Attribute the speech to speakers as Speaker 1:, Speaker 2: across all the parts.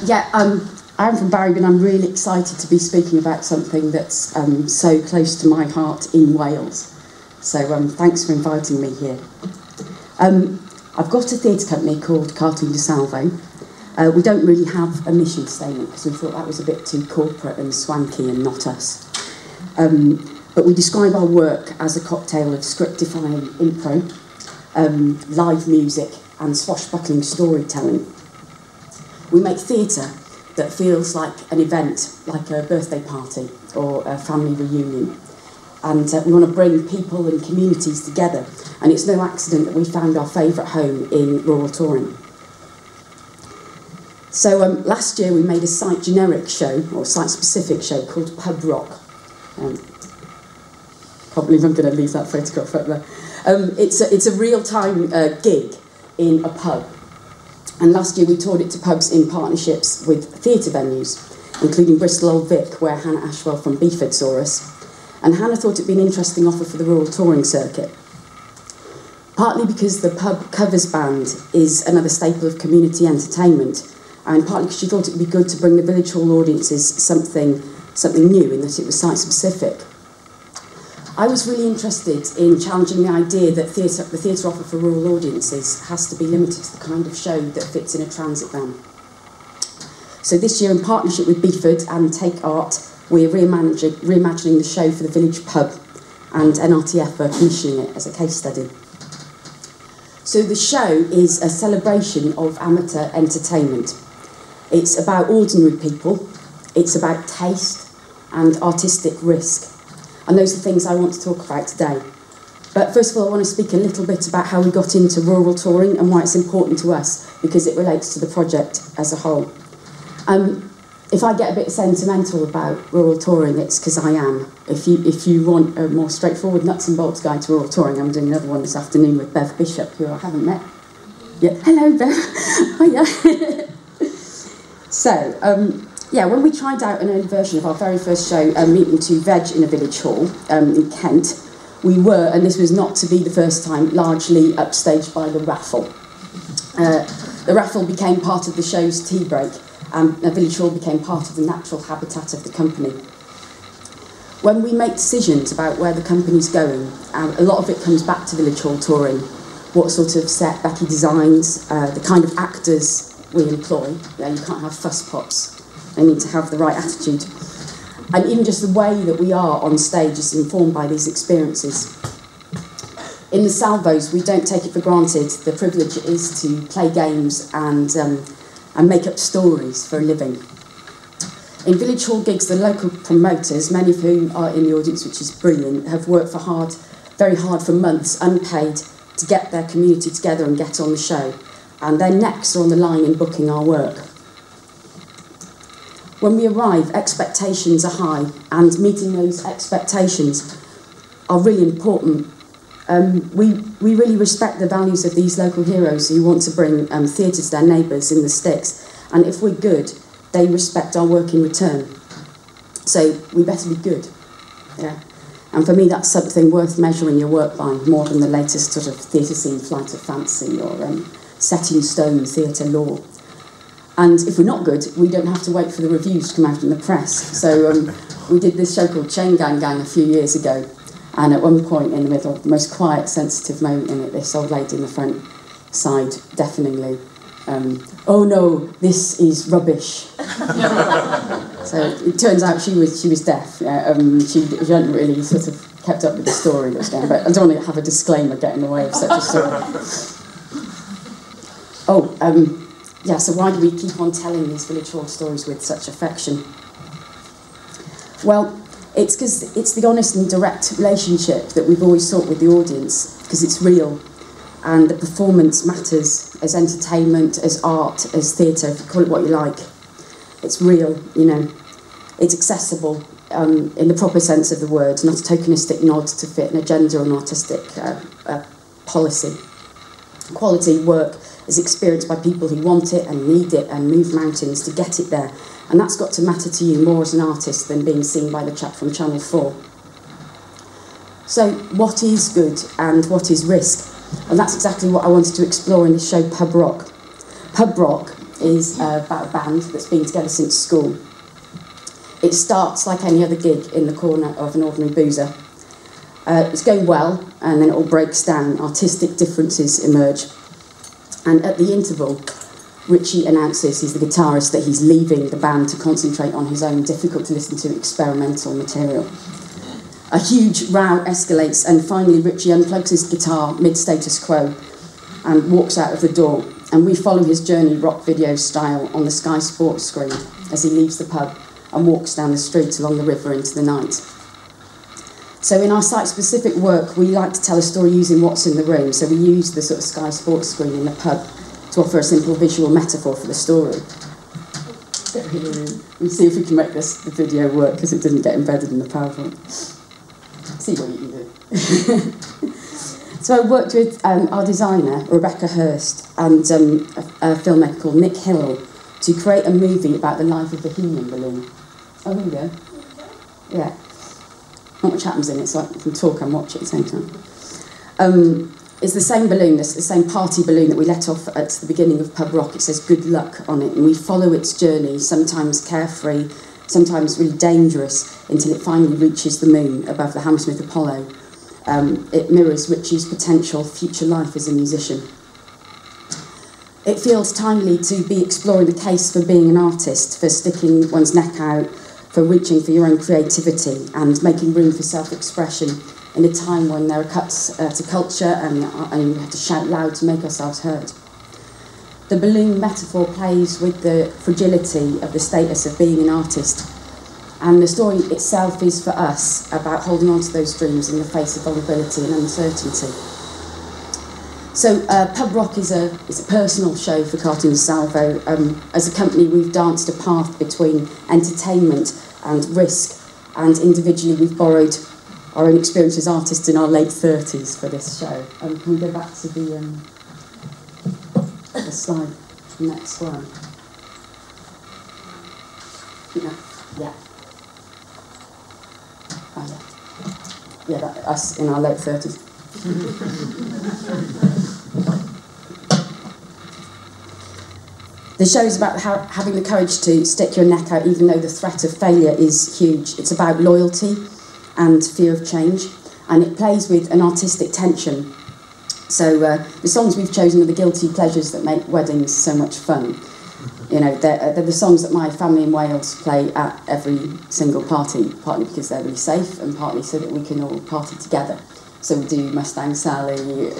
Speaker 1: Yeah, I'm from Barry, but I'm really excited to be speaking about something that's so close to my heart in Wales. So thanks for inviting me here. I've got a theatre company called Cartoon de Salvo. We don't really have a mission statement because we thought that was a bit too corporate and swanky and not us. But we describe our work as a cocktail of script-defying impro, live music and swashbuckling storytelling. We make theatre that feels like an event, like a birthday party or a family reunion. And we want to bring people and communities together. And it's no accident that we found our favourite home in rural Touring. So last year we made a site-generic show, or site-specific show, called Pub Rock. Can't believe I'm going to leave that photograph up there. It's a real-time gig in a pub. And last year we toured it to pubs in partnerships with theatre venues, including Bristol Old Vic, where Hannah Ashwell from Beeford saw us. And Hannah thought it'd be an interesting offer for the rural touring circuit. Partly because the pub covers band is another staple of community entertainment, and partly because she thought it would be good to bring the village hall audiences something new in that it was site-specific. I was really interested in challenging the idea that the theatre offer for rural audiences has to be limited to the kind of show that fits in a transit van. So this year, in partnership with Beeford and Take Art, we're reimagining the show for the village pub, and NRTF are commissioning it as a case study. So the show is a celebration of amateur entertainment. It's about ordinary people, it's about taste and artistic risk. And those are things I want to talk about today. But first of all, I want to speak a little bit about how we got into rural touring and why it's important to us, because it relates to the project as a whole. If I get a bit sentimental about rural touring, it's because I am. If you want a more straightforward nuts and bolts guide to rural touring, I'm doing another one this afternoon with Bev Bishop, who I haven't met. Yeah, hello Bev. Hiya. So, yeah, when we tried out an early version of our very first show, Meeting to Veg in a Village Hall in Kent, we were, and this was not to be the first time, largely upstaged by the raffle. The raffle became part of the show's tea break, and a village hall became part of the natural habitat of the company. When we make decisions about where the company's going, a lot of it comes back to village hall touring. What sort of set Becky designs, the kind of actors we employ. Yeah, you can't have fuss pops. They need to have the right attitude. And even just the way that we are on stage is informed by these experiences. In the Salvos, we don't take it for granted the privilege it is to play games and make up stories for a living. In village hall gigs, the local promoters, many of whom are in the audience, which is brilliant, have worked very hard for months, unpaid, to get their community together and get on the show. And their necks are on the line in booking our work. When we arrive, expectations are high, and meeting those expectations are really important. We really respect the values of these local heroes who want to bring theatre to their neighbours in the sticks, and if we're good, they respect our work in return. So we better be good, yeah. And for me, that's something worth measuring your work by, more than the latest sort of theatre scene flight of fancy or set in stone theatre law. And if we're not good, we don't have to wait for the reviews to come out in the press. So we did this show called Chain Gang Gang a few years ago, and at one point in the middle, the most quiet, sensitive moment in it, this old lady in the front sighed deafeningly, "Oh no, this is rubbish." So it turns out she was deaf. She hadn't really sort of kept up with the story that was going on, but I don't want to have a disclaimer get in the way of such a story. Yeah, so why do we keep on telling these village hall stories with such affection? Well, it's because it's the honest and direct relationship that we've always sought with the audience, because it's real, and the performance matters as entertainment, as art, as theatre, call it what you like. It's real, you know. It's accessible in the proper sense of the word, not a tokenistic nod to fit an agenda or an artistic policy. Quality work is experienced by people who want it and need it and move mountains to get it there. And that's got to matter to you more as an artist than being seen by the chap from Channel 4. So what is good and what is risk? And that's exactly what I wanted to explore in this show, Pub Rock. Pub Rock is about a band that's been together since school. It starts like any other gig in the corner of an ordinary boozer. It's going well, and then it all breaks down. Artistic differences emerge. And at the interval, Richie announces, he's the guitarist, that he's leaving the band to concentrate on his own difficult-to-listen-to experimental material. A huge row escalates, and finally Richie unplugs his guitar mid-status quo and walks out of the door. And we follow his journey rock video style on the Sky Sports screen as he leaves the pub and walks down the street along the river into the night. So in our site-specific work, we like to tell a story using what's in the room. So we use the sort of Sky Sports screen in the pub to offer a simple visual metaphor for the story. We'll see if we can make the video work, because it didn't get embedded in the PowerPoint. See what you can do. So I worked with our designer, Rebecca Hurst, and a filmmaker called Nick Hill to create a movie about the life of the helium balloon. Oh, here we go. Yeah. Not much happens in it, so I can talk and watch at the same time. It's the same balloon, the same party balloon that we let off at the beginning of Pub Rock. It says good luck on it, and we follow its journey, sometimes carefree, sometimes really dangerous, until it finally reaches the moon above the Hammersmith Apollo. It mirrors Richie's potential future life as a musician. It feels timely to be exploring the case for being an artist, for sticking one's neck out, for reaching for your own creativity and making room for self-expression in a time when there are cuts to culture and we have to shout loud to make ourselves heard. The balloon metaphor plays with the fragility of the status of being an artist, and the story itself is for us about holding on to those dreams in the face of vulnerability and uncertainty. So Pub Rock is a personal show for Cartoon Salvo. As a company, we've danced a path between entertainment and risk, and individually we've borrowed our own experience as artists in our late 30s for this show. Can we go back to the slide, the next one? Yeah. Oh, yeah. Yeah, us in our late 30s. The show is about having the courage to stick your neck out even though the threat of failure is huge. It's about loyalty and fear of change, and it plays with an artistic tension. So the songs we've chosen are the guilty pleasures that make weddings so much fun. You know, they're the songs that my family in Wales play at every single party, partly because they're really safe and partly so that we can all party together. So we do Mustang Sally,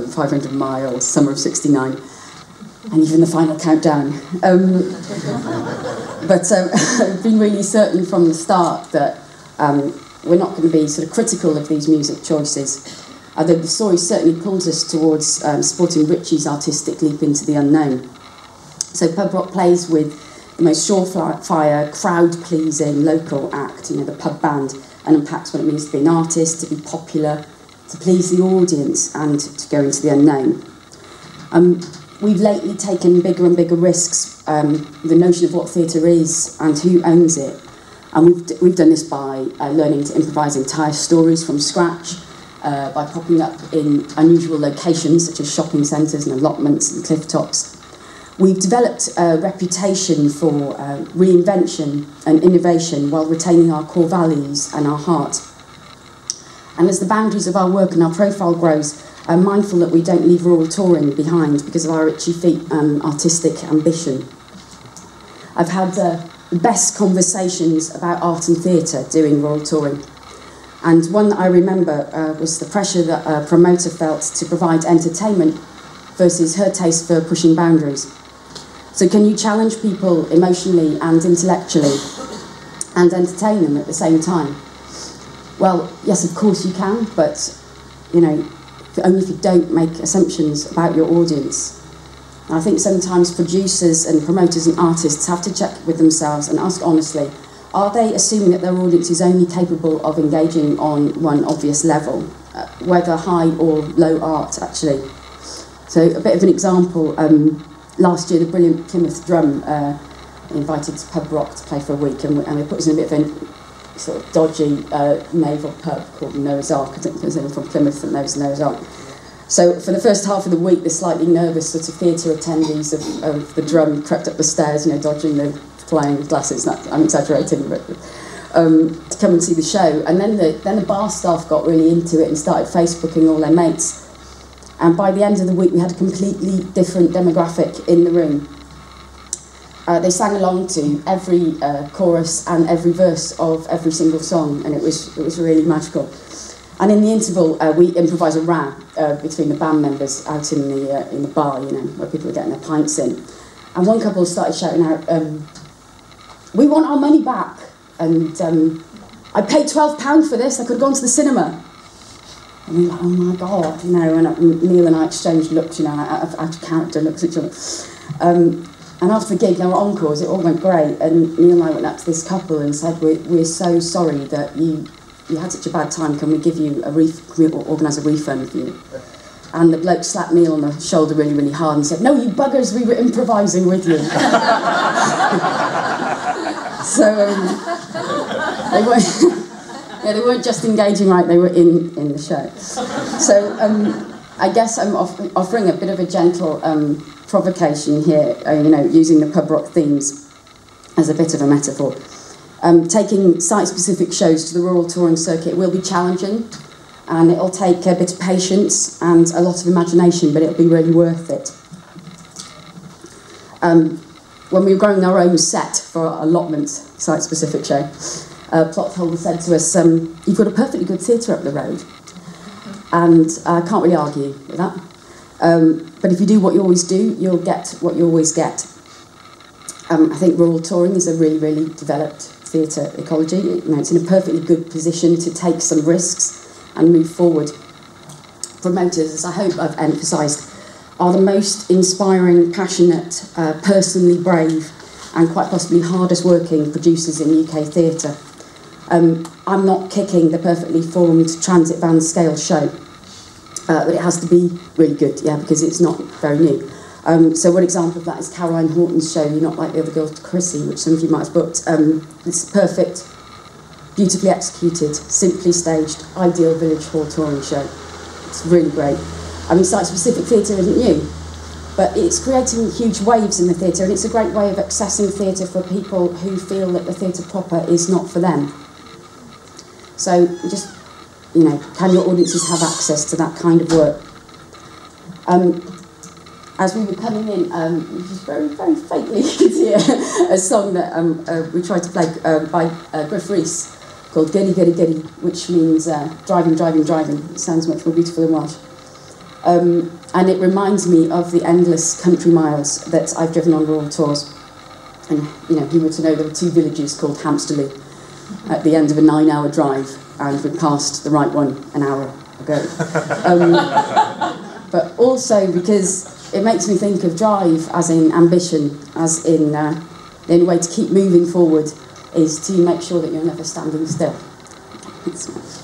Speaker 1: 500 Miles, Summer of '69, and even the final countdown. But I've been really certain from the start that we're not going to be sort of critical of these music choices, although the story certainly pulls us towards supporting Richie's artistic leap into the unknown. So Pub Rock plays with the most surefire, crowd-pleasing local act, the pub band, and unpacks what it means to be an artist, to be popular, to please the audience, and to go into the unknown. We've lately taken bigger and bigger risks, the notion of what theatre is and who owns it. And we've done this by learning to improvise entire stories from scratch, by popping up in unusual locations such as shopping centres and allotments and cliff tops. We've developed a reputation for reinvention and innovation while retaining our core values and our heart. And as the boundaries of our work and our profile grows, I'm mindful that we don't leave rural touring behind because of our itchy feet and artistic ambition. I've had the best conversations about art and theatre doing rural touring. And one that I remember was the pressure that a promoter felt to provide entertainment versus her taste for pushing boundaries. So can you challenge people emotionally and intellectually and entertain them at the same time? Well, yes, of course you can, but, only if you don't make assumptions about your audience. And I think sometimes producers and promoters and artists have to check with themselves and ask honestly, are they assuming that their audience is only capable of engaging on one obvious level, whether high or low art, actually? So a bit of an example, last year the brilliant Plymouth Drum invited Pub Rock to play for a week, and we put us in a bit of a sort of dodgy naval pub called Noah's Ark. I don't think there's anyone from Plymouth that knows Noah's Ark. So for the first half of the week, the slightly nervous sort of theatre attendees of the drum crept up the stairs, you know, dodging the flying glasses. I'm exaggerating, but to come and see the show. And then the bar staff got really into it and started Facebooking all their mates. And by the end of the week, we had a completely different demographic in the room. They sang along to every chorus and every verse of every single song, and it was really magical. And in the interval, we improvised a row between the band members out in the bar, you know, where people were getting their pints in. And one couple started shouting out, "We want our money back!" And I paid £12 for this. I could have gone to the cinema. And we were like, "Oh my God," you know. And Neil and I exchanged looks, you know, out of character looks at each other. And after the gig, there were encores. It all went great. And Neil and I went up to this couple and said, "We're so sorry that you had such a bad time. Can we give you can we organise a refund for you?" And the bloke slapped Neil on the shoulder really, really hard and said, "No, you buggers, we were improvising with you." So they weren't just engaging right, they were in the show. So I guess I'm offering a bit of a gentle provocation here, you know, using the pub rock themes as a bit of a metaphor. Taking site-specific shows to the rural touring circuit will be challenging, and it'll take a bit of patience and a lot of imagination, but it'll be really worth it. When we were growing our own set for our allotment site-specific show, plot holder said to us, "You've got a perfectly good theatre up the road," and I can't really argue with that. But if you do what you always do, you'll get what you always get. I think rural touring is a really, really developed theatre ecology. You know, it's in a perfectly good position to take some risks and move forward. Promoters, as I hope I've emphasised, are the most inspiring, passionate, personally brave and quite possibly hardest working producers in UK theatre. I'm not kicking the perfectly formed transit van scale show, but it has to be really good, yeah, because it's not very new. So one example of that is Caroline Horton's show, You're Not Like the Other Girls, Chrissy, which some of you might have booked. It's perfect, beautifully executed, simply staged, ideal village hall touring show. It's really great. I mean, site-specific theatre isn't new, but it's creating huge waves in the theatre, and it's a great way of accessing theatre for people who feel that the theatre proper is not for them. So just, you know, can your audiences have access to that kind of work? As we were coming in, which is very, very faintly, you could hear a song that we tried to play by Griff Rhys called Giddy Giddy Giddy, which means driving, driving, driving. It sounds much more beautiful in Welsh. And it reminds me of the endless country miles that I've driven on rural tours. And, you know, if you were to know, there were 2 villages called Hampsterley at the end of a 9-hour drive, and we passed the right one an hour ago. But also because it makes me think of drive as in ambition, as in the only way to keep moving forward is to make sure that you're never standing still. Thanks so much.